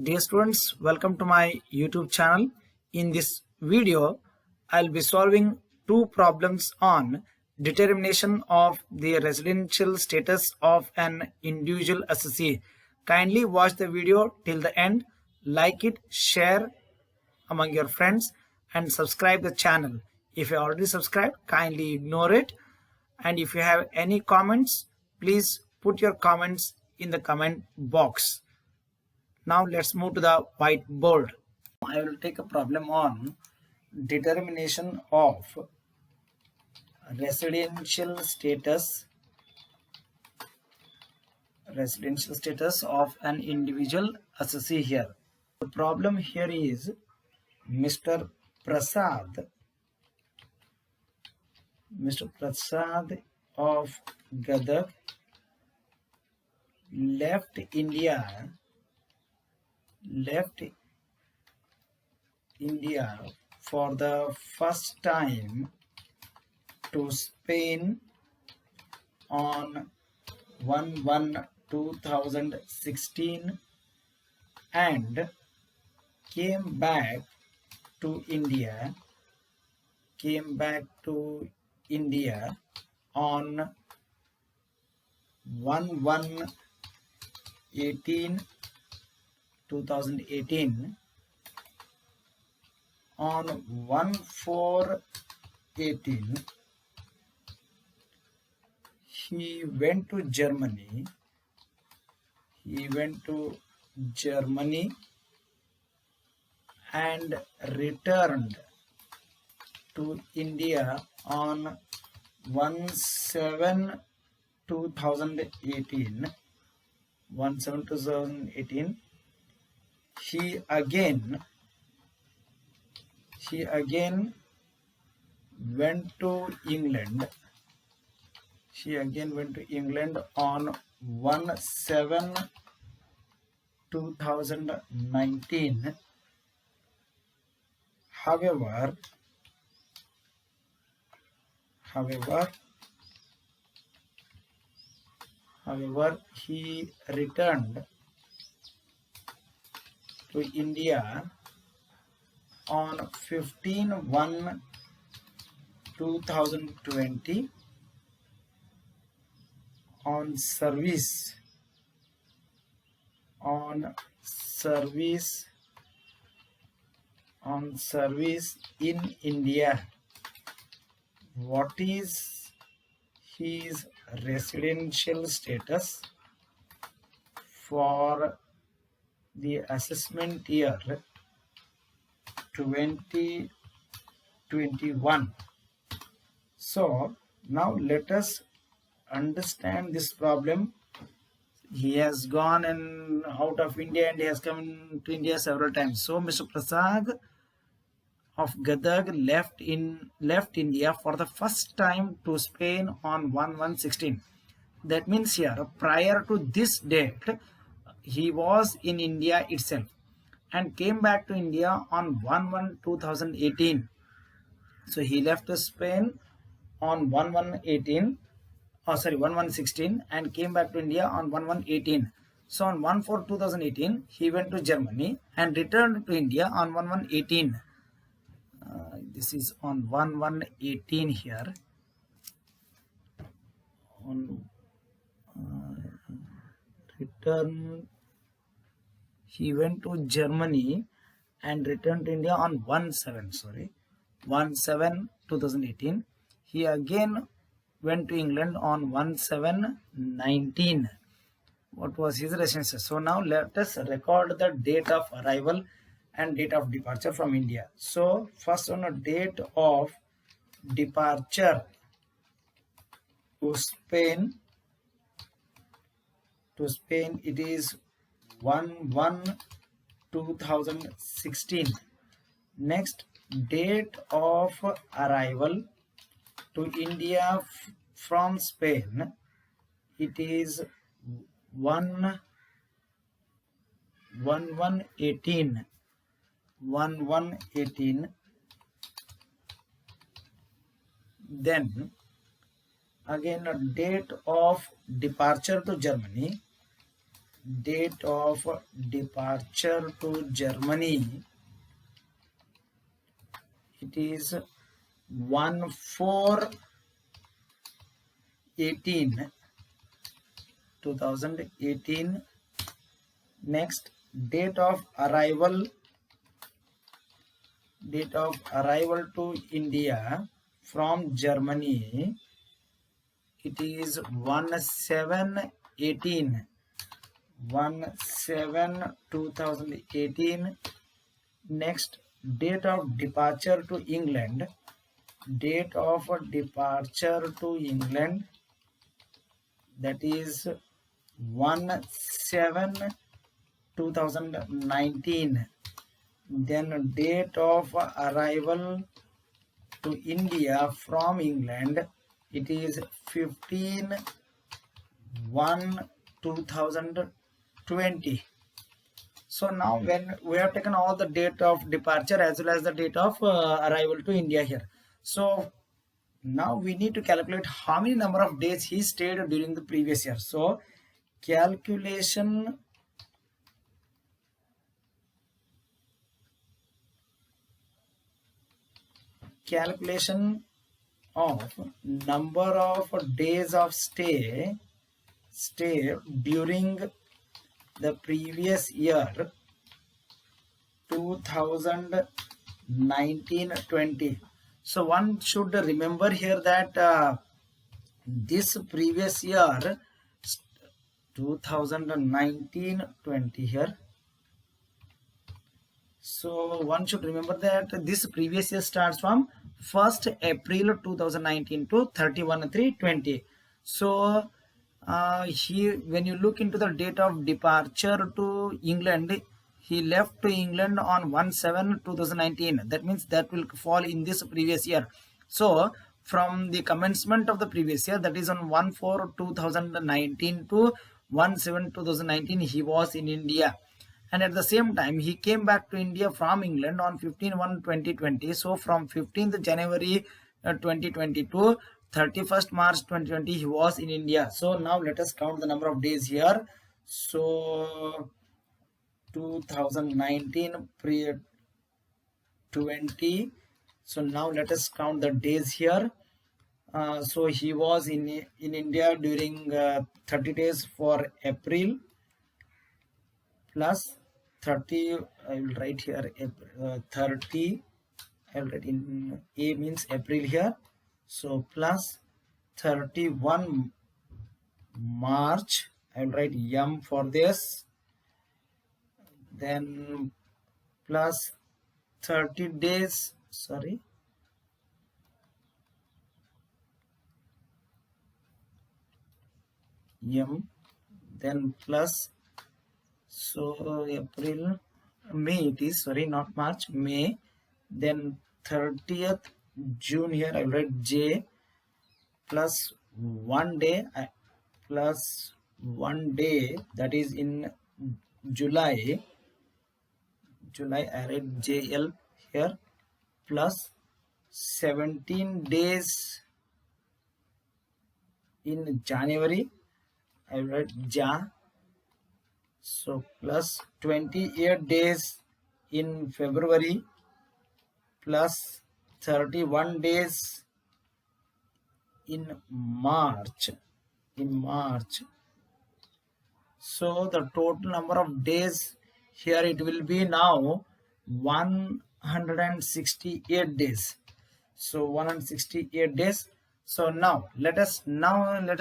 Dear students, welcome to my YouTube channel. In this video, I'll be solving two problems on determination of the residential status of an individual assessee. Kindly watch the video till the end, like it, share among your friends and subscribe the channel. If you already subscribed, kindly ignore it. And if you have any comments, please put your comments in the comment box. Now let's move to the whiteboard. I will take a problem on determination of residential status of an individual assessee here. The problem here is Mr. Prasad of Gadag left India for the first time to Spain on 1/1/2016 and came back to India on 1/1/2018. On 1/4/18, he went to Germany and returned to India on 1/7/2018. He again went to England. On 1/7/2019. However, he returned to India on 15/1/2020 on service in India. What is his residential status for the assessment year 2021? So now let us understand this problem. He has gone and out of India and he has come to India several times. So Mr. Prasad of Gadag left India for the first time to Spain on 1/1/16. That means here prior to this date he was in India itself and came back to India on 1/1/2018. So he left Spain on 1/1/16 and came back to India on 1/1/18. So on 1/4/2018 he went to Germany and returned to India on 1/1/18. This is on 1/1/18 here. On return, he went to Germany and returned to India on 1/7/2018. He again went to England on 1/7/19. What was his residence? So now let us record the date of arrival and date of departure from India. So first on a date of departure to Spain, it is 1/1/2016. Next, date of arrival to India from Spain, it is 1/1/18. Then again a date of departure to Germany, date of departure to Germany, it is 1/4/18 2018. Next, date of arrival to India from Germany, it is 1/7/18 1/7/2018. Next, date of departure to England, that is 1/7/2019. Then date of arrival to India from England, it is 15/1/2020. So now when we have taken all the date of departure as well as the date of arrival to India here. So now we need to calculate how many number of days he stayed during the previous year. So calculation of number of days of stay during the previous year 2019-20. So one should remember here that this previous year 2019-20 here. So one should remember that this previous year starts from 1st April 2019 to 31/3/20. So when you look into the date of departure to England, he left to England on 1/7/2019. That means that will fall in this previous year. So from the commencement of the previous year, that is on 1/4/2019 to 1/7/2019, he was in India. And at the same time, he came back to India from England on 15/1/2020. So from 15th January 2020 to 31st March 2020, he was in India. So now let us count the number of days here. So 2019 period 20. So now let us count the days here. So he was in India during 30 days for April plus 30. I will write here 30. I will write in A means April here. So plus 31 March. I will write M for this. Then plus 30 days. Sorry. M. Then plus. So April, May it is, sorry, not March, May. Then 30th June here I will write J plus 1 day, that is in July. I write JL here plus 17 days in January. I will write Ja. So plus 28 days in February plus 31 days in March. So the total number of days here, it will be now 168 days. So 168 days. So now let us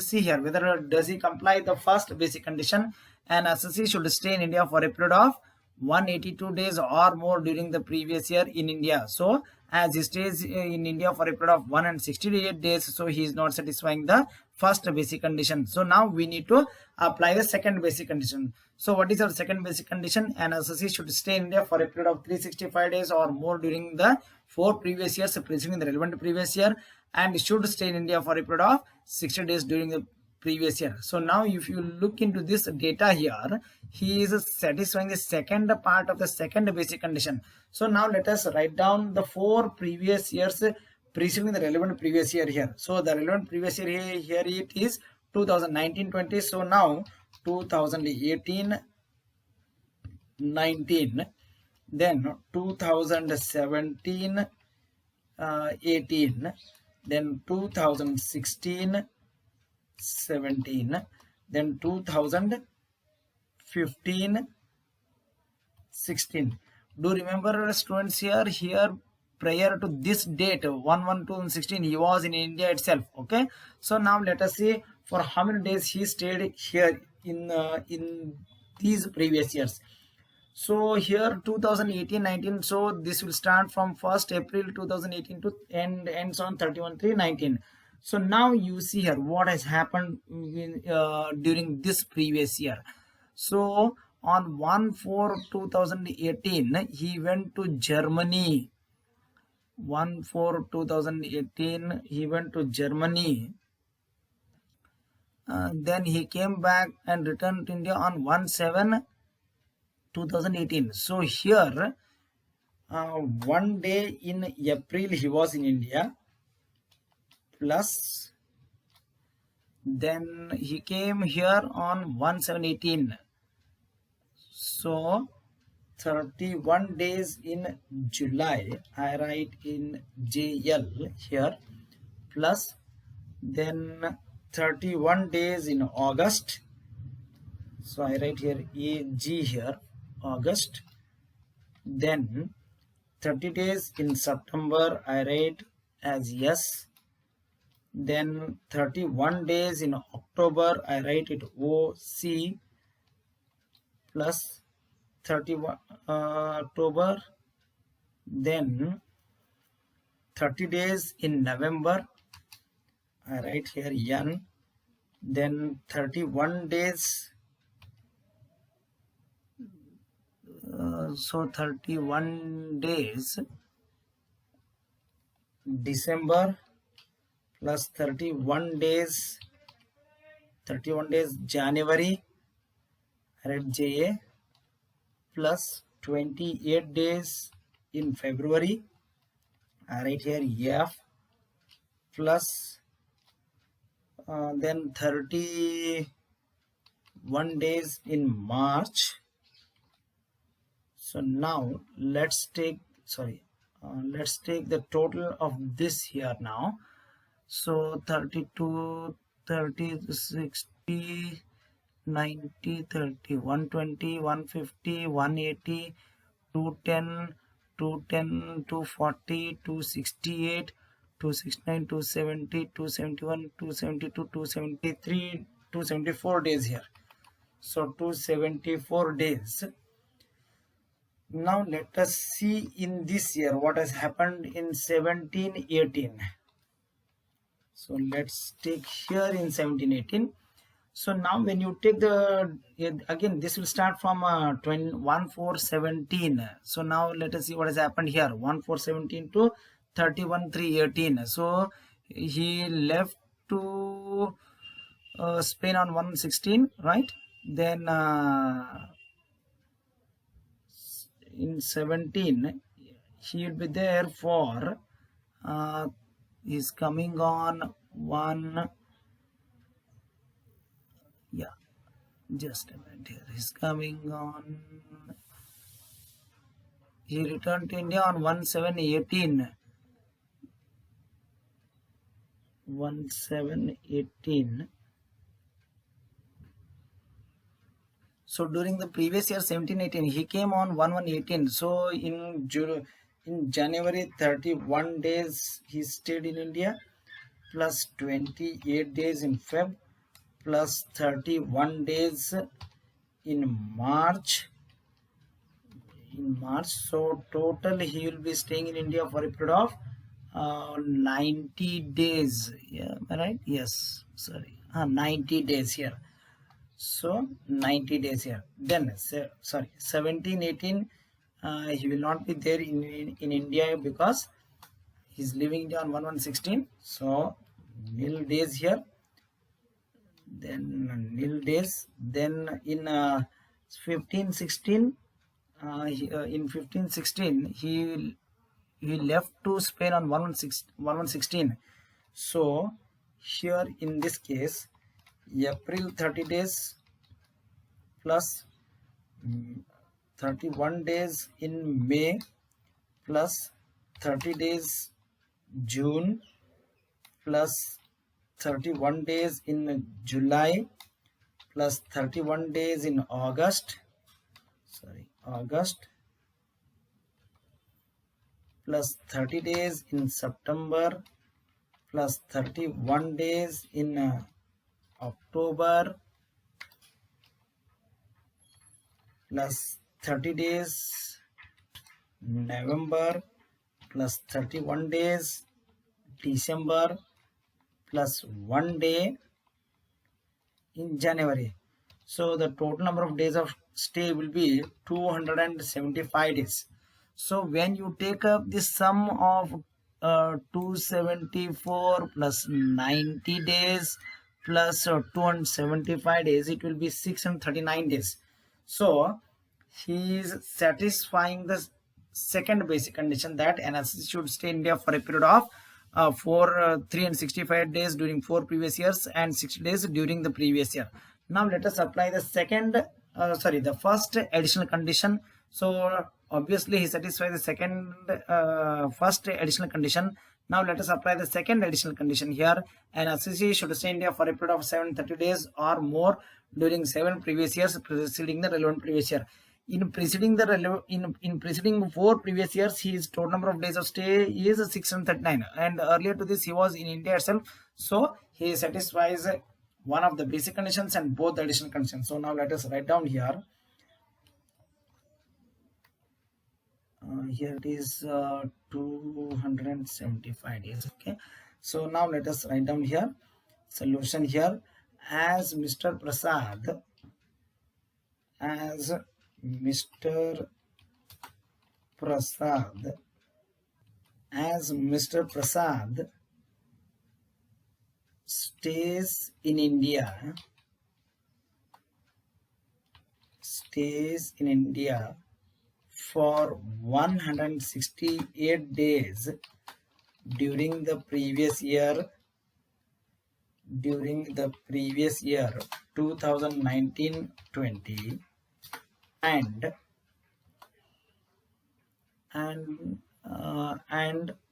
see here whether does he comply the first basic condition. An associate should stay in India for a period of 182 days or more during the previous year in India. So as he stays in India for a period of 168 days, so he is not satisfying the first basic condition. So now we need to apply the second basic condition. So what is our second basic condition? An associate should stay in India for a period of 365 days or more during the 4 previous years preceding the relevant previous year, and should stay in India for a period of 60 days during the previous year. So now if you look into this data here, he is satisfying the second part of the second basic condition. So now let us write down the 4 previous years preceding the relevant previous year here. So the relevant previous year here it is 2019-20. So now 2018 19, then 2017 18, then 2016 17, then 2015 16. Do remember, students, here prior to this date 1/1/2016 he was in India itself. Okay, so now let us see for how many days he stayed here in these previous years. So here 2018-19, so this will start from 1st April 2018 to ends on 31/3/19. So now you see here what has happened during this previous year. So on 1/4/2018 he went to Germany. 1/4/2018 he went to Germany. Then he came back and returned to India on 1/7/2018. So here 1 day in April he was in India, plus then he came here on 1/7/18. So 31 days in July, I write in JL here, plus then 31 days in August, so I write here AG here, August. Then 30 days in September, I write as S. Then 31 days in October, I write it OC, plus 31 October. Then 30 days in November, I write here N. Then 31 days, so 31 days December, plus 31 days January, I write JA, plus 28 days in February, I write here F, plus then 31 days in March. So now let's take the total of this here now. So 32, 30, 60, 90, 30, 120, 150, 180, 210, 210, 240, 268, 269, 270, 271, 272, 273, 274 days here. So 274 days. Now let us see in this year what has happened in 17-18. So let's take here in 17-18. So now when you take the, again this will start from 1/4/17. So now let us see what has happened here, 1/4/17 to 31/3/18. So he left to Spain on 1/16, right? Then in 17 he will be there for he's coming on 1, yeah, just a minute here, he's coming on, he returned to India on 1/7/18. 1/7/18. So during the previous year 17-18 he came on 1/1/18. So in January 31 days he stayed in India, plus 28 days in Feb, plus 31 days in March. So total he will be staying in India for a period of 90 days. Yeah, am I right? Yes, sorry, 90 days here. So 90 days here. Then 17-18 he will not be there in India because he's living on 1/1/16. So nil days here. Then nil days. Then in 15-16 in 15-16 he left to Spain on 1/1/16. So here in this case April 30 days, plus 31 days in May plus 30 days June plus 31 days in July plus 31 days in August plus 30 days in September plus 31 days in October plus 30 days November plus 31 days December plus 1 day in January. So the total number of days of stay will be 275 days. So when you take up the sum of 274 plus 90 days plus 275 days, it will be 639 days. So he is satisfying the second basic condition, that an associate should stay in India for a period of 365 days during 4 previous years and 60 days during the previous year. Now let us apply the the first additional condition. So obviously he satisfies the first additional condition. Now let us apply the second additional condition here. An associate should stay in India for a period of 730 days or more during 7 previous years preceding the relevant previous year. In preceding 4 previous years, his total number of days of stay is 639, and earlier to this he was in India itself. So he satisfies one of the basic conditions and both the additional conditions. So now let us write down here. Here it is 275 days. Okay. So now let us write down here solution here. As Mr. Prasad stays in India for 168 days during the previous year 2019-20 and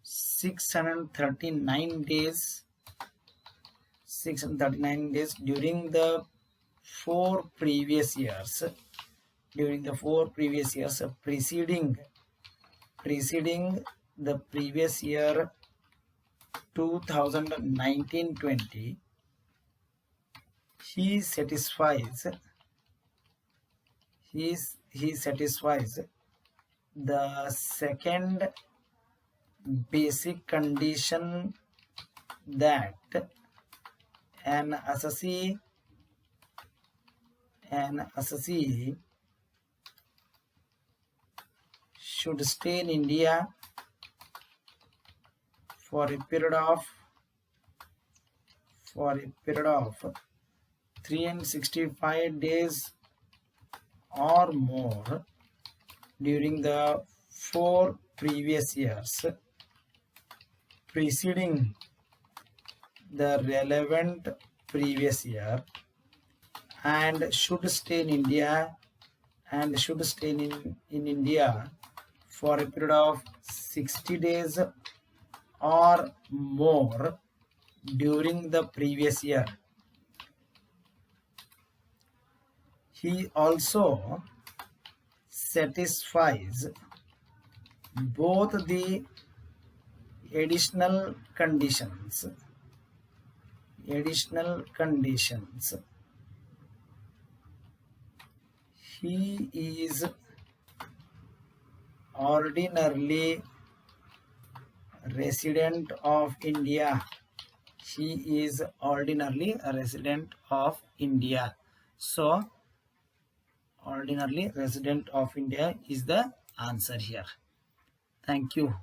639 days during the 4 previous years preceding the previous year 2019-20. He satisfies the second basic condition, that an associate should stay in India for a period of 365 days or more during the 4 previous years preceding the relevant previous year, and should stay in India for a period of 60 days or more during the previous year. He also satisfies both the additional conditions. He is ordinarily resident of India. So ordinarily resident of India is the answer here. Thank you.